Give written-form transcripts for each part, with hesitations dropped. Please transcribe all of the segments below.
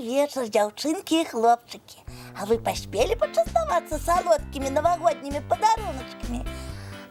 вечер, девчонки и хлопчики. А вы поспели почастоваться солодкими новогодними подаруночками?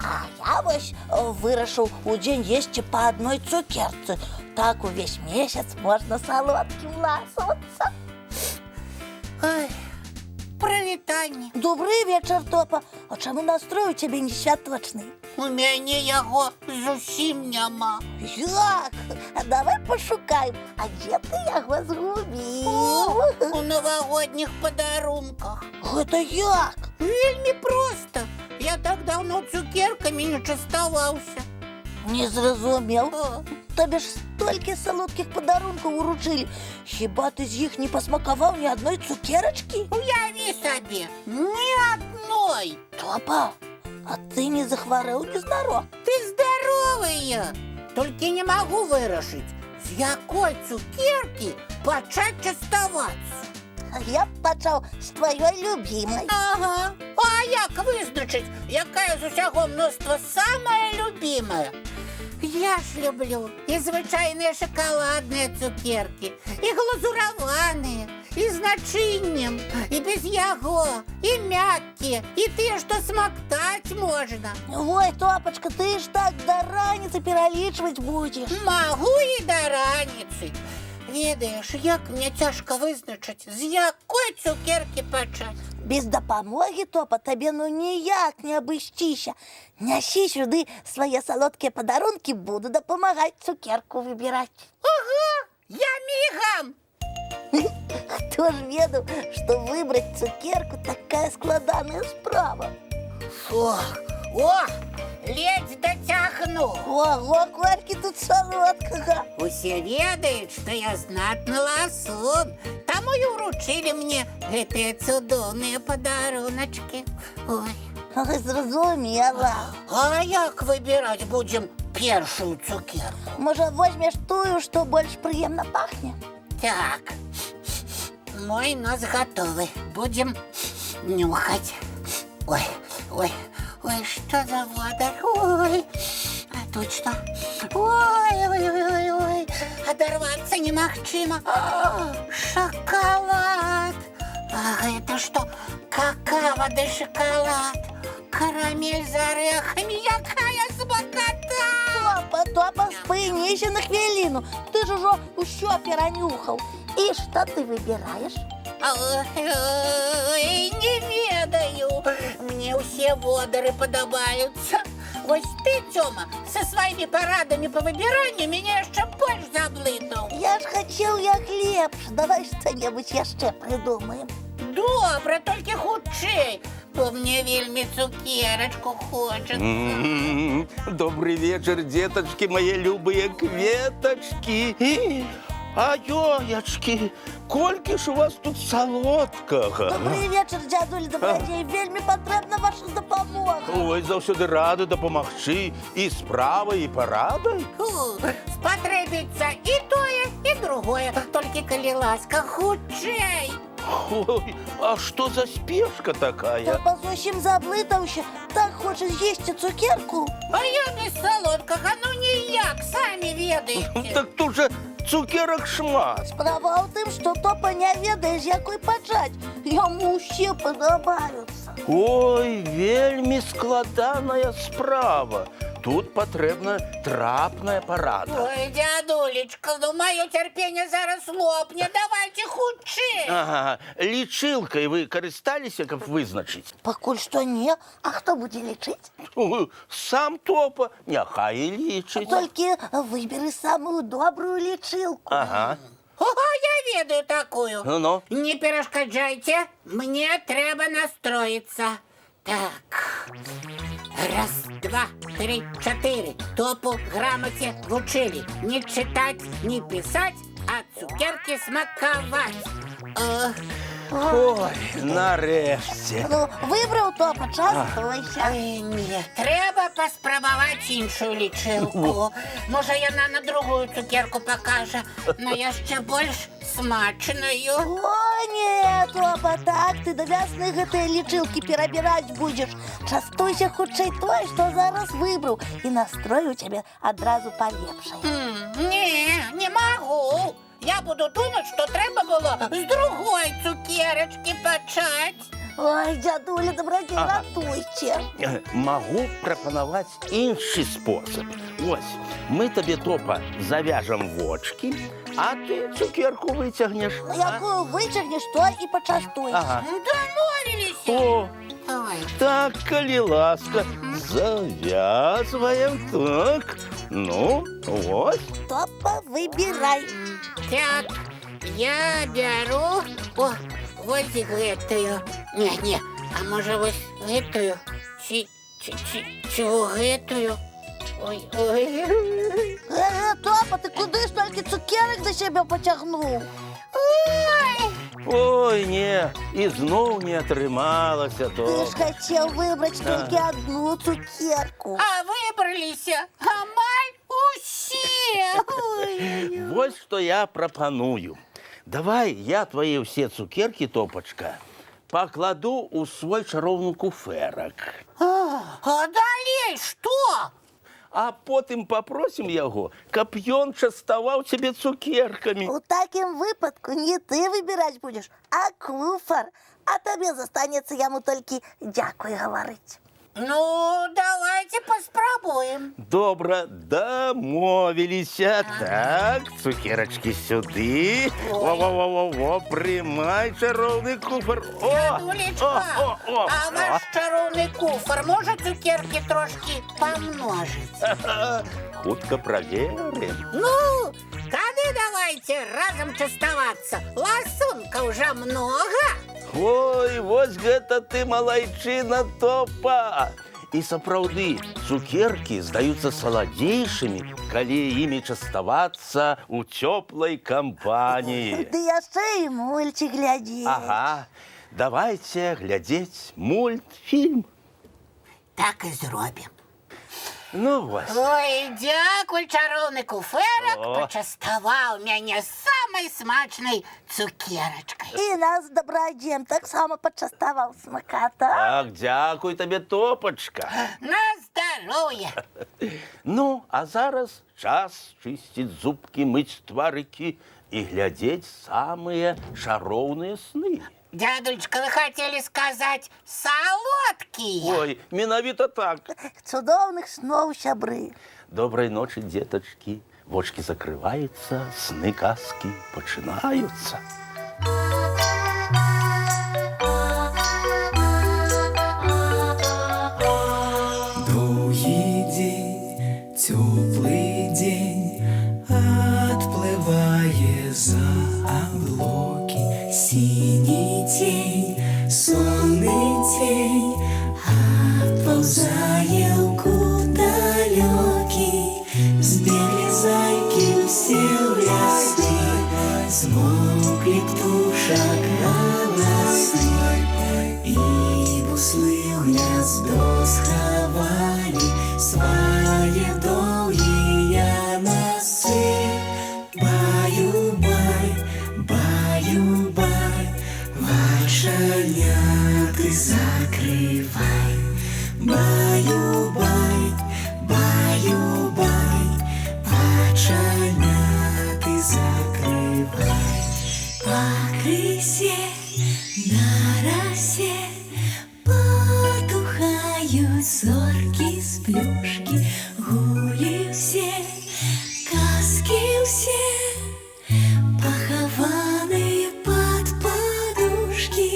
А я вось вырашыў у дзень есці по одной цукерцы. Так увесь месяц можно солодким ласоваться. Ой, прывітанне. Добрый вечер, Топа. А чаму настрой у цябе не святочный? У мяне яго зусім няма. Як? А давай пошукаем. А дзе ты яго згубіў? У навагодніх падарунках. Гэта як? Вельмі проста. Я так даўно цукеркамі не частаваўся. Не зразумеў. О, Табе ж столькі салодкіх падарункаў уручылі. Хіба ты з іх не пасмакаваў ні адной цукерачкі? уяві сабе, ні адной. Топа, а ты не захварэў незнарок? Ты здаровая. Толькі не магу вырашыць, з якой цукеркі пачаць частавацца. Я б пачаў з тваёй любімай. Ага. А як вызначыць, якая з усяго мноства самая любімая? Я ж люблю і звычайныя шакаладныя цукеркі, і глазураваныя, і з начыннем, і без яго, і мяккія, і тыя, што смактаць можна. Ой, Топачка, ты ж так да раніцы пералічваць будзеш. Магу і да раніцы. Ведаеш, як мне цяжка вызначыць, з якой цукеркі пачаць. Без дапамогі, Топа, табе ну ніяк не абысціся. Нясі сюды свае салодкія падарункі, буду дапамагаць цукерку выбіраць. Ага, я мігам! Хто ж ведаў, што выбраць цукерку такая складаная справа? О, ледзь дацягну. Ого, колькі тут салодкага. Усе ведаюць, што я знатны ласун, таму і ўручылі мне гэтыя цудоўныя падаруначкі. Ой, Ой, зразумела. а як выбіраць будзем першую цукерку? Можа, возьмеш тую, што больш прыемна пахне? Так, мой нос гатовы. Будзем нюхаць. Ой, што за водар? Ой, а тут што? Ой, адарвацца немагчыма. Шакалад. А гэта што? Какава ды шакалад. Карамель з арэхамі, якая смакота! Топа, спыніся на хвіліну. Ты ж ужо ўсё перанюхаў. І што ты выбіраеш? Ой, не ведаю. Мне ўсе водары падабаюцца. Вось ты, Тёма, са сваімі парадамі па выбіранню мяне яшчэ больш заблытаў. Я ж хацеў як лепш. Давай што-небудзь яшчэ прыдумаем. Добра, толькі хутчэй, бо мне вельмі цукерачку хочацца. Добрый вечер, деточки, мои любые кветочки. А ёячки, колькі ж у вас тут солодкага. Добрый вечер, дзядуль Добрадзей. Вельмі патрэбна ваша дапамога. Ой, заўсёды рады дапамагчы і справай, і парадай. Спатрэбіцца і тое, і другое, толькі калі ласка, хутчэй. Ой, а што за спешка такая? Топа зусім заблытаўся. Так хоча з'есці цукерку. А я без салодкага, ну ніяк, самі ведаеце. Так тут же цукерак шмат. Справа ў тым, што Топа не ведае, з якой пачаць. Яму ўсе падабаюцца. Ой, вельмі складаная справа. Тут патрэбна трапная парада. Ой, дядулечка, ну маё цярпенне зараз лопне, давайте хутчэй. Ага, лічылкай вы карысталіся, каб вызначыць? Пакуль што не. А хто будзе лічыць? Сам Топа, няхай і лічыць. Толькі выберы самую добрую лічылку. Ага. Ого, я ведаю такую. Ну-ну. Не перашкаджайце, мне трэба настроіцца. Так, раз, два, три, чатыры. Топу грамоте вучылі. Не чытаць, не пісаць, а цукеркі смакаваць. Ой, нарэшце. Ну, выбраў Топа, частуйся. Не, трэба паспрабаваць іншую лічылку. Можа, яна на другую цукерку пакажа, на яшчэ больш смачную. О, не, Топа, так ты да вясны гэтыя лічылкі перабіраць будзеш. Частуйся хутчэй той, што зараз выбраў, і настрой у цябе адразу палепшае. Не магу. я буду думати, що треба було з другої цукерочки почати. Ой, дядуля, добродій, Ага. готуйте. Могу прапанаваць іншы спосіб. Ось, ми тобі топа завяжем вочки, а ти цукерку витягнеш. Яку витягнеш, то і почастуй. Ага. Домовились. О, Ой. так, коли ласка, зав'язуємо, так. Ну, ось. Топа, вибирай. Так, я беру ось гэтую. Не, а може ось гэтую? Чи гэтую? Ой. Топа, ти куди стільки цукерок до себе потягнув? Ой, не, і знов не атрымалася Ти то. ж хотів вибрати тільки одну цукерку. А вибралися амаль усі. Ой. Вось што я прапаную. Давай я твои все цукерки, Топочка, покладу у свой чароўны куферак. А далей што? А потым попросім яго, каб ён частаваў цябе цукеркамі. У такім випадку не ти вибирати будеш, а куфар. А тобі застанеться йому тільки дякую говорити. Ну, давайте поспробуем. Добра, дамовіліся. Так, цукерочки сюди. Во-во-во-во, приймай чароўны куфер. Дядулечка, а ваш чароўны куфар може цукерки трошки помножить? Хутка праверым. Ну, тады давайте разом частоваться. Ласунка уже много. Ой, вось гэта ты малайчына, Топа. І сапраўды, цукеркі здаюцца саладзейшымі, калі імі частавацца ў цёплай кампаніі. Ды яшчэ і мульчик глядзі. Ага, давайте глядзець мультфільм. Так і зробім. Ну вось. Ой, дякуй, чароўны куферак, О. пачаставаў мяне самай смачнай цукерачкай. І нас добродієм так само почаставав смаката. Так, дзякуй табе, Топачка. На здароўе. Ну, а зараз час чысціць зубкі, мыць тварыкі і глядзець самыя шароўныя сны. Дядулечка, вы хотели сказать солодкие? Ой, менавіта так. Цудоўных сноў, сябры. Доброй ночи, деточки. Вочки закрываются, сны казки починаются. Довгий день, теплый день, отплывая за облаки. Синий тень, сонный тень, отползая в далекий. Сбегли зайки все в леске, смолкли птушек голосы, и буслы в гнездо сховали свои долгие носы. Баю-бай, баю-бай, вошеняты закрывай. Баю-бай, баю-бай, вошеняты закрывай. По крысе на росе потухают зорки с плюшки. Гули все, казки все, похованные под подушки.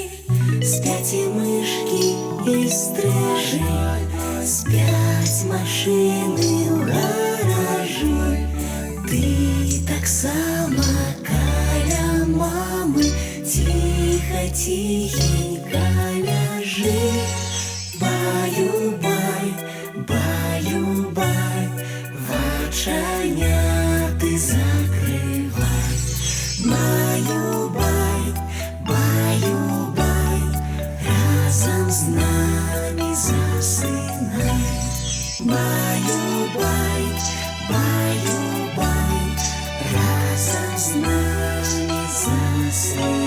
Спят и мышки, и стрижи, спят машины в гаражи. Ты так само каля мамы, тихо, тихенько ляжи. Баю-бай, баю-бай, воченяты закрывай. Баю-бай, баю-бай, разом с нами засынай. Баю-бай, баю-бай, разом с нами засынай.